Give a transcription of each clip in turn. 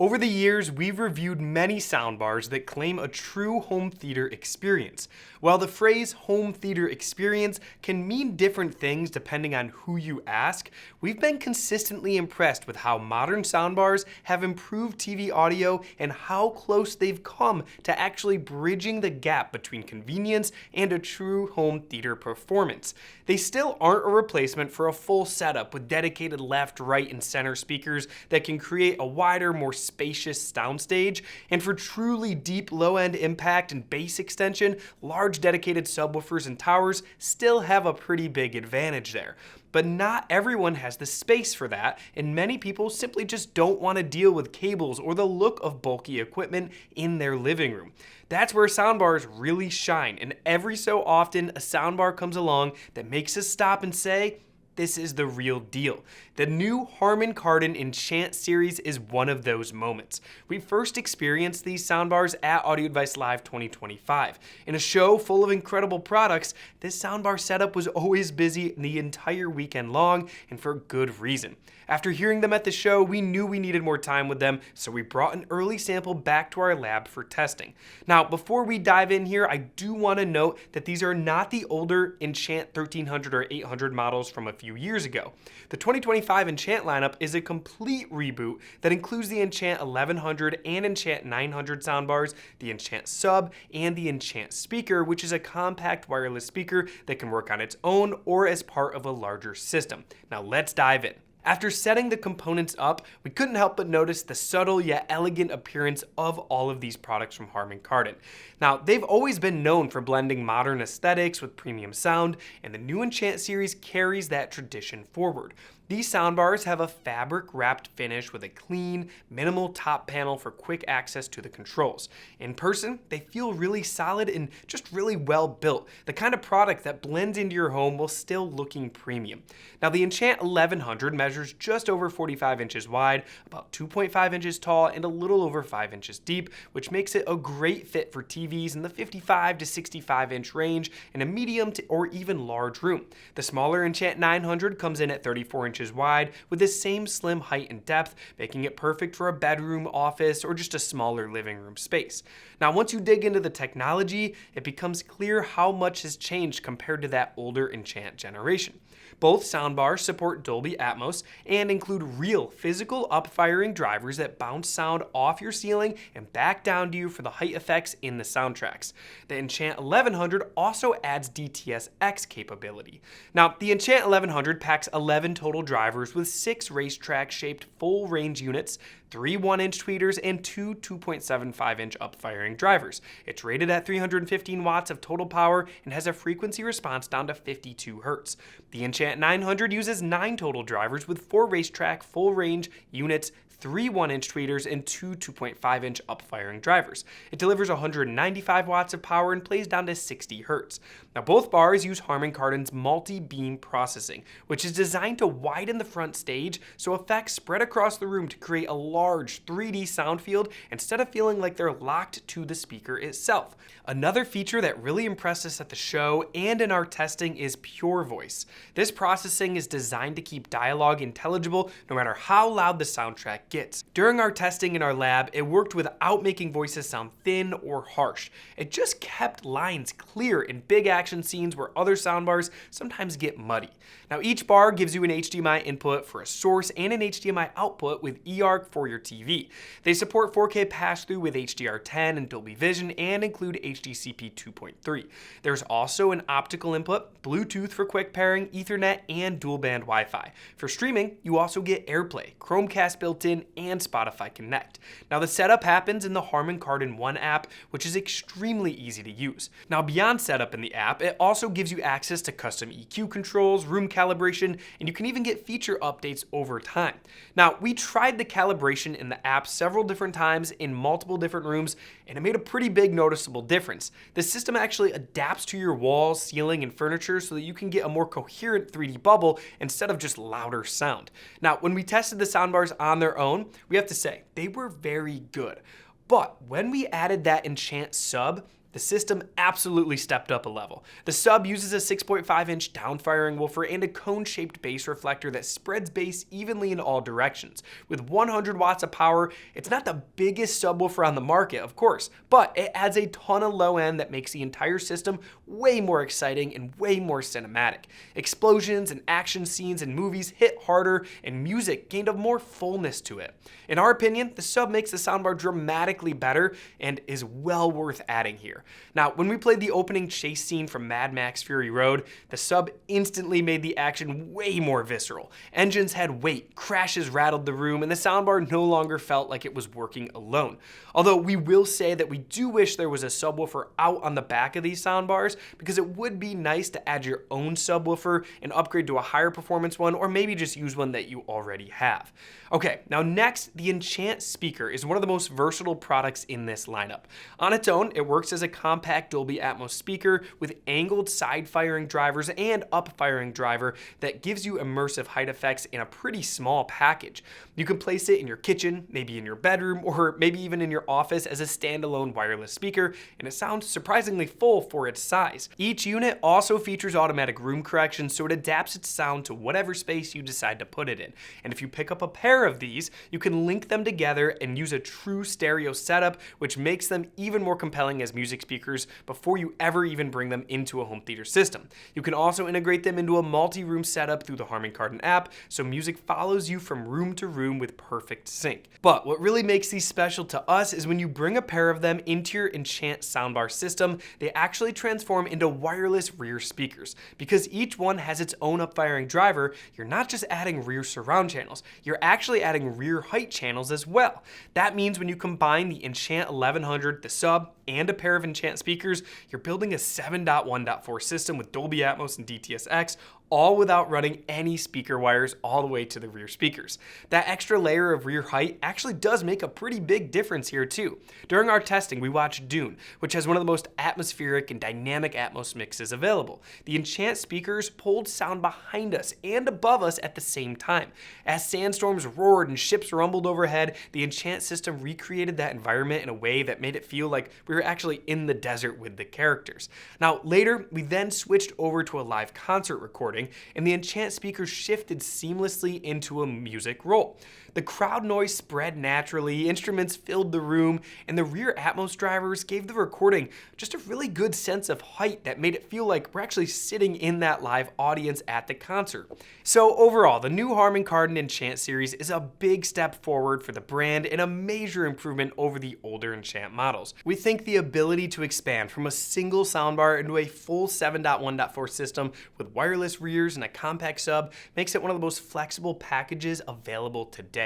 Over the years, we've reviewed many soundbars that claim a true home theater experience. While the phrase home theater experience can mean different things depending on who you ask, we've been consistently impressed with how modern soundbars have improved TV audio and how close they've come to actually bridging the gap between convenience and a true home theater performance. They still aren't a replacement for a full setup with dedicated left, right, and center speakers that can create a wider, more spacious soundstage, and for truly deep low-end impact and bass extension, large dedicated subwoofers and towers still have a pretty big advantage there. But not everyone has the space for that, and many people simply just don't want to deal with cables or the look of bulky equipment in their living room. That's where soundbars really shine, and every so often a soundbar comes along that makes us stop and say, this is the real deal. The new Harman Kardon Enchant Series is one of those moments. We first experienced these soundbars at Audio Advice Live 2025. In a show full of incredible products, this soundbar setup was always busy the entire weekend long, and for good reason. After hearing them at the show, we knew we needed more time with them, so we brought an early sample back to our lab for testing. Now, before we dive in here, I do want to note that these are not the older Enchant 1300 or 800 models from a few years ago. The 2025 Enchant lineup is a complete reboot that includes the Enchant 1100 and Enchant 900 soundbars, the Enchant Sub, and the Enchant Speaker, which is a compact wireless speaker that can work on its own or as part of a larger system. Now let's dive in. After setting the components up, we couldn't help but notice the subtle yet elegant appearance of all of these products from Harman Kardon. Now, they've always been known for blending modern aesthetics with premium sound, and the new Enchant series carries that tradition forward. These soundbars have a fabric-wrapped finish with a clean, minimal top panel for quick access to the controls. In person, they feel really solid and just really well built, the kind of product that blends into your home while still looking premium. Now, the Enchant 1100 measures just over 45 inches wide, about 2.5 inches tall, and a little over 5 inches deep, which makes it a great fit for TVs in the 55 to 65 inch range in a medium to or even large room. The smaller Enchant 900 comes in at 34 inches wide with the same slim height and depth, making it perfect for a bedroom, office, or just a smaller living room space. Now, once you dig into the technology, it becomes clear how much has changed compared to that older Enchant generation. Both soundbars support Dolby Atmos and include real physical up-firing drivers that bounce sound off your ceiling and back down to you for the height effects in the soundtracks. The Enchant 1100 also adds DTS-X capability. Now, the Enchant 1100 packs 11 total drivers with 6 racetrack-shaped full-range units, 3 1-inch tweeters, and 2 2.75-inch up-firing drivers. It's rated at 315 watts of total power and has a frequency response down to 52 Hz. The Enchant 900 uses 9 total drivers with 4 racetrack full-range units, 3 1-inch tweeters, and 2 2.5-inch up-firing drivers. It delivers 195 watts of power and plays down to 60 Hz. Now, both bars use Harman Kardon's MultiBeam processing, which is designed to widen the front stage so effects spread across the room to create a large 3D sound field instead of feeling like they're locked to the speaker itself. Another feature that really impressed us at the show and in our testing is Pure Voice. This processing is designed to keep dialogue intelligible no matter how loud the soundtrack gets. During our testing in our lab, it worked without making voices sound thin or harsh. It just kept lines clear in big action scenes where other soundbars sometimes get muddy. Now, each bar gives you an HDMI input for a source and an HDMI output with eARC for your TV. They support 4K pass-through with HDR10 and Dolby Vision and include HDCP 2.3. There's also an optical input, Bluetooth for quick pairing, Ethernet, and dual-band Wi-Fi. For streaming, you also get AirPlay, Chromecast built in, and Spotify Connect. Now, the setup happens in the Harman Kardon One app, which is extremely easy to use. Now, beyond setup in the app, it also gives you access to custom EQ controls, room calibration, and you can even get feature updates over time. Now, we tried the calibration in the app several different times in multiple different rooms, and it made a pretty big noticeable difference. The system actually adapts to your walls, ceiling, and furniture so that you can get a more coherent 3D bubble instead of just louder sound. Now, when we tested the soundbars on their own, we have to say, they were very good. But when we added that Enchant Sub, the system absolutely stepped up a level. The sub uses a 6.5-inch downfiring woofer and a cone-shaped bass reflector that spreads bass evenly in all directions. With 100 watts of power, it's not the biggest subwoofer on the market, of course, but it adds a ton of low end that makes the entire system way more exciting and way more cinematic. Explosions and action scenes in movies hit harder, and music gained a more fullness to it. In our opinion, the sub makes the soundbar dramatically better and is well worth adding here. Now, when we played the opening chase scene from Mad Max Fury Road, the sub instantly made the action way more visceral. Engines had weight, crashes rattled the room, and the soundbar no longer felt like it was working alone. Although we will say that we do wish there was a subwoofer out on the back of these soundbars, because it would be nice to add your own subwoofer and upgrade to a higher performance one, or maybe just use one that you already have. Okay, now next, the Enchant speaker is one of the most versatile products in this lineup. On its own, it works as a compact Dolby Atmos speaker with angled side-firing drivers and up-firing driver that gives you immersive height effects in a pretty small package. You can place it in your kitchen, maybe in your bedroom, or maybe even in your office as a standalone wireless speaker, and it sounds surprisingly full for its size. Each unit also features automatic room correction, so it adapts its sound to whatever space you decide to put it in. And if you pick up a pair of these, you can link them together and use a true stereo setup, which makes them even more compelling as music speakers before you ever even bring them into a home theater system. You can also integrate them into a multi-room setup through the Harman Kardon app, so music follows you from room to room with perfect sync. But what really makes these special to us is when you bring a pair of them into your Enchant soundbar system, they actually transform into wireless rear speakers. Because each one has its own upfiring driver, you're not just adding rear surround channels, you're actually adding rear height channels as well. That means when you combine the Enchant 1100, the sub, and a pair of Enchant speakers, you're building a 7.1.4 system with Dolby Atmos and DTS:X, all without running any speaker wires all the way to the rear speakers. That extra layer of rear height actually does make a pretty big difference here too. During our testing, we watched Dune, which has one of the most atmospheric and dynamic Atmos mixes available. The Enchant speakers pulled sound behind us and above us at the same time. As sandstorms roared and ships rumbled overhead, the Enchant system recreated that environment in a way that made it feel like we were actually in the desert with the characters. Now, later, we then switched over to a live concert recording, and the Enchant speakers shifted seamlessly into a music roll. The crowd noise spread naturally, instruments filled the room, and the rear Atmos drivers gave the recording just a really good sense of height that made it feel like we're actually sitting in that live audience at the concert. So overall, the new Harman Kardon Enchant series is a big step forward for the brand and a major improvement over the older Enchant models. We think the ability to expand from a single soundbar into a full 7.1.4 system with wireless rears and a compact sub makes it one of the most flexible packages available today.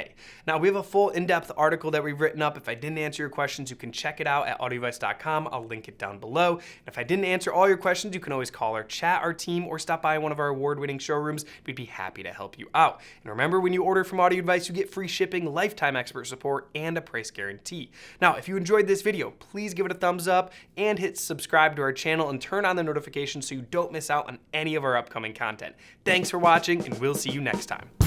Now, we have a full in-depth article that we've written up. If I didn't answer your questions, you can check it out at audiodevice.com. I'll link it down below. And if I didn't answer all your questions, you can always call or chat our team or stop by one of our award-winning showrooms. We'd be happy to help you out. And remember, when you order from Audio Advice, you get free shipping, lifetime expert support, and a price guarantee. Now, if you enjoyed this video, please give it a thumbs up and hit subscribe to our channel and turn on the notifications so you don't miss out on any of our upcoming content. Thanks for watching, and we'll see you next time.